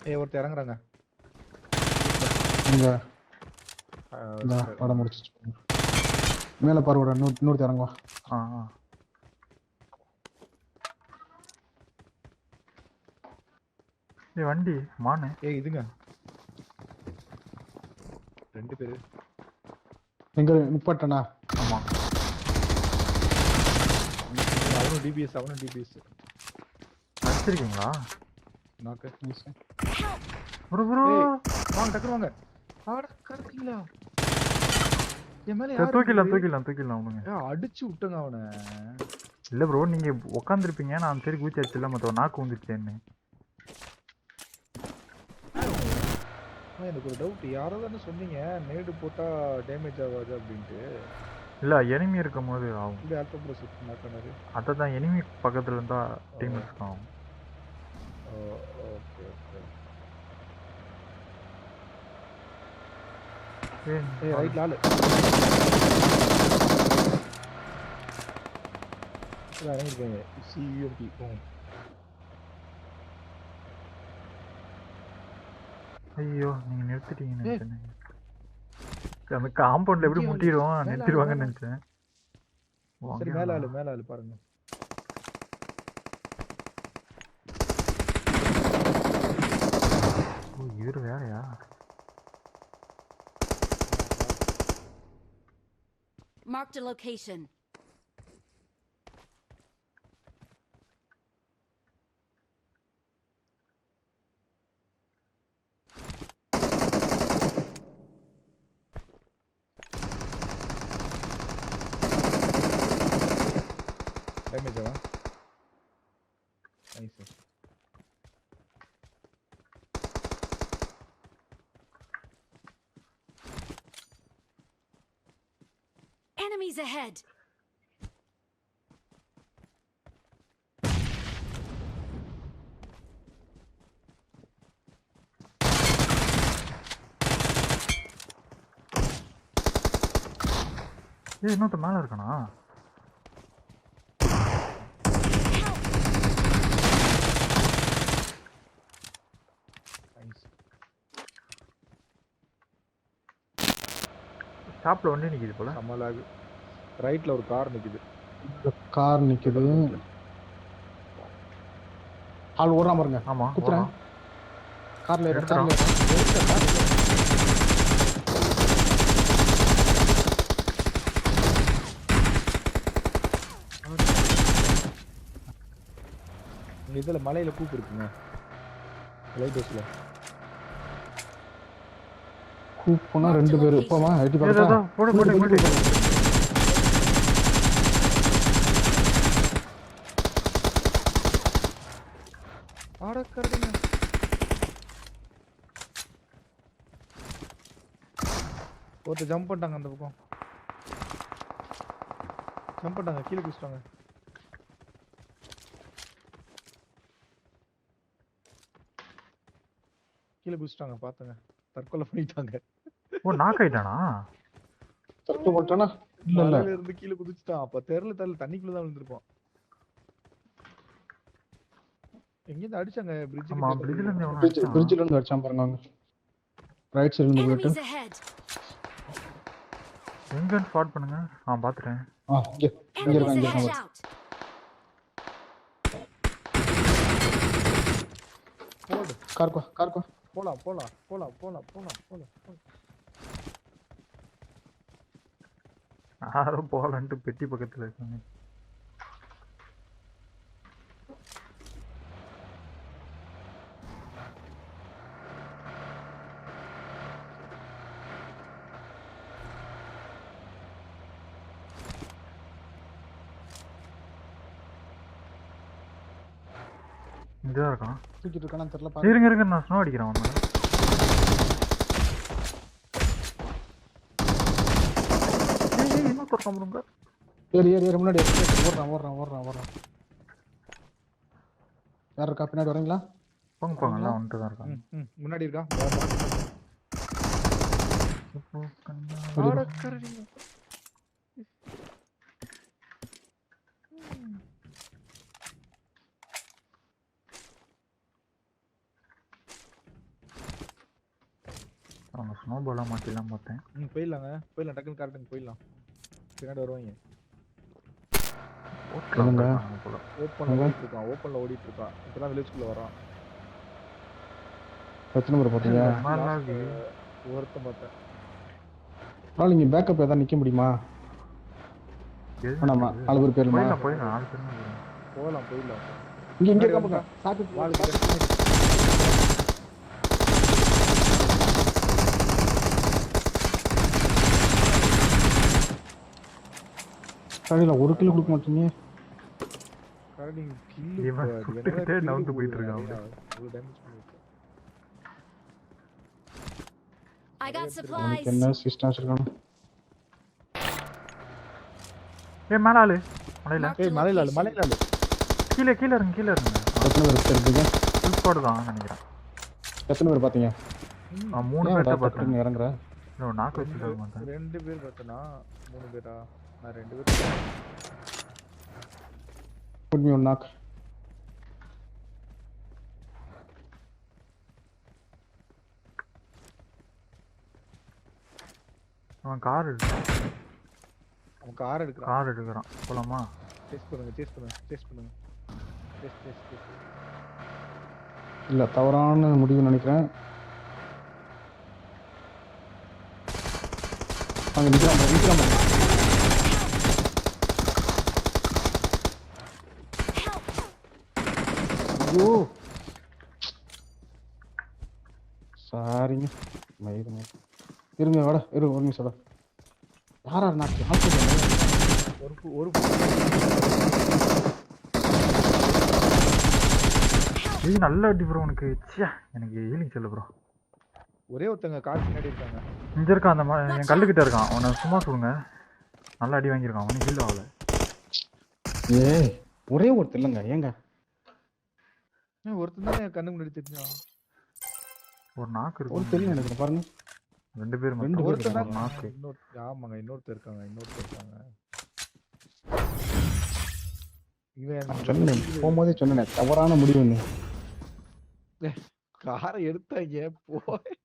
ஏய் ஒருத்தர் இறங்குறாங்க. இங்க இந்த படம் முடிச்சிச்சு. மேல பாருடா இன்னொருத்தர் இறங்குவா. ஏய் வண்டி மானு. ஏய் இதுங்க 2 பேரு. எங்க நிப்பாட்டனா? ஆமா அவனும் டிபிஎஸ் அடிச்சிருக்கீங்களா? நாக்கு. ப்ரோ ப்ரோ வாங்க டக்குனு வாங்க. ஆட கறக்கீங்களா? என் மேல யார் தூக்கிடலாம் அவனுங்க. அடிச்சு விட்டுங்க அவனை. இல்ல ப்ரோ நீங்க உட்காந்துருப்பீங்க, நான் சரி கூச்சி அடிச்சிடல, மற்ற நாக்கு வந்துருச்சேன்னு. எனக்கு ஒரு டவுட், யாரோ தானே சொன்னீங்க நேடு போட்டா டேமேஜ் ஆகாது அப்படின்ட்டு. இல்ல எனிமி இருக்கும் போது ஆகும். இப்படி ஆல்பா ப்ரோ செட் பண்ணாரு. அதான் எனிமி பக்கத்துல இருந்தா டீம் இருக்கும். Okay okay. ஏய் ரைட்ல ஆளு. இறங்கிருக்கேன். சியூஎம்பி. ஐயோ நீங்க நிறுத்திட்டீங்கன்னு நினைச்சேன். அந்த காம்பவுண்ட்ல எப்படி முட்டிடுவோம், நிறுத்திடுவாங்கன்னு நினைச்சேன். சரி மேல ஆளு பாருங்க. ஓ இவரு வேறயா? Marked a location. Damage Aava? Nice. Enemies ahead. ஏய் இன்னொருத்த மேல இருக்கானா? ஸ்டாப்ல வண்டி நிக்குது போல. சமலாகு. ரைட்ல ஒரு கார் நிக்குது. ஆள் ஓடுறான் பாருங்க. ஆமா குத்துறேன். கார்ல எடுத்துறோம். இதுல மலையில கூப்பு இருக்குங்க. லைட் ஹவுஸ்ல. கூப்புனா 2 பேர். போமா ஐடி பார்த்தா. போடு. ஆட கறடுங்க. ஒருத்தர் ஜம்ப் பண்ணிட்டாங்க அந்த பக்கம். ஜம்ப் பண்ணிட்டாங்க, கீழே குதிச்சிட்டாங்க. கீழே குதிச்சிட்டாங்க பாத்துங்க. தற்கொலை பண்ணிட்டாங்க. ஓ நாக் ஆயிட்டானா? தற்கொலை பண்ணிட்டானா? இல்ல மலையில இருந்து கீழே குதிச்சிட்டான். அப்ப தெருல தண்ணிக்குள்ள தான் விழுந்திருப்பான். எங்க இருந்து அடிச்சாங்க? பிரிட்ஜ்ல இருந்து அடிச்சான் பாருங்க. ரைட் சைடுல இருந்து போயிட்டு. எங்க ஸ்பாட் பண்ணுங்க. பாத்துட்டேன். இங்க இருக்காங்க. போடு. கார்க்கோ. போலாம். யாரும் போகலன்ட்டு பெட்டி பக்கத்துல இருக்காங்க. இங்கதான் இருக்கான். தூக்கிட்டு இருக்கானு தெரியல. இருங்க நான் ஸ்னோ அடிக்கிறேன் அவன் மேல. என்ன தொக்கம் முருங்க. ஏறு முன்னாடி ஓடுறான். யார் இருக்கா பின்னாடி வரீங்களா? போங்க எல்லாம் வந்துட்டு தான் இருக்காங்க. முன்னாடி இருக்கா? அவங்க ஸ்னோ பாலாம் மாட்டிலாம் பார்த்தேன். போயிடலாங்க. போயிடலாம், டக்குன்னு கரெக்டுங்க போயிடலாம். பின்னாடி வருவாங்க. சொல்லுங்க. ஓப்பன்ல ஓடிட்டு இருக்கான். ஓப்பன்ல ஓடிட்டு இருக்கான். இப்பதான் வில்லேஜ்குள்ள வரான். எத்தனை பேர் பார்த்தீங்க? ஒருத்தன் பார்த்தேன். ஆனால் நீங்கள் பேக்கப் ஏதாவது நிற்க முடியுமா? ஆமாம்மா 4 பேர் பேருமா? போயிடலாம் 4 பேரும் போகலாம், போயிடலாம். இங்கே இருக்காங்க சாக்கு கடையில் 1 கிலோ கொடுக்க மாட்டீங்க. நவுந்து போயிட்டு இருக்காங்க. I got supplies. என்ன சிஸ்டம் இருக்கானு? மேல ஆளு மலையில. மலையில ஆளு. கீழே இருங்க. எத்தனை பேர் இருக்கீங்க? ஃபுல் ஸ்குவாட் தான் நினைக்கிறேன். எத்தனை பேர் பார்த்தீங்க? 3 பேர் பார்த்தேன். இறங்குற நாக்கு வச்சுட்டு மாட்டேன். 2 பேர் பார்த்தனா 3 பேரா? நான் 2 பேர். Put me on knock. அவன் கார் எடுக்கிறான். போலாமா? டெஸ்ட் பண்ணுங்க. இல்லை தவறான முடிவு நினைக்கிறேன். அங்கே நிற்கிறான். ஐயோ சாரிங்க. இருங்க வாடா ஒரு நிமிஷம். யாரா நாக்கு ஒரு இது நல்ல அடி ப்ரோ உனக்கு. எனக்கு ஹீலிங் சொல்லு ப்ரோ. ஒரே ஒருத்தங்க கார் பின்னாடி இருக்காங்க. இங்க இருக்கான் அந்த என் கல்லுக்கிட்ட இருக்கான். அவனை சும்மா சொல்லுங்க. நல்ல அடி வாங்கியிருக்கான். அவனுக்கு ஹீல் ஆகல. ஒரே ஒருத்தர் இல்லைங்க. ஏங்க ஒருத்தன் தான் என் கண்ணு முன்னாடி தெரிஞ்சான். ஒரு நாக்கு இருக்கு. ஒரு தெரியும் நினைக்கிறேன் பாருங்க. 2 பேர் ஒருத்தன் தான் நாக்கு. ஆமாங்க இன்னொருத்தர் இருக்காங்க. இவன் சொன்னேன் போகும்போதே சொன்னேன் தவறான முடிவுன்னு. காரை எடுத்தாங்க போய்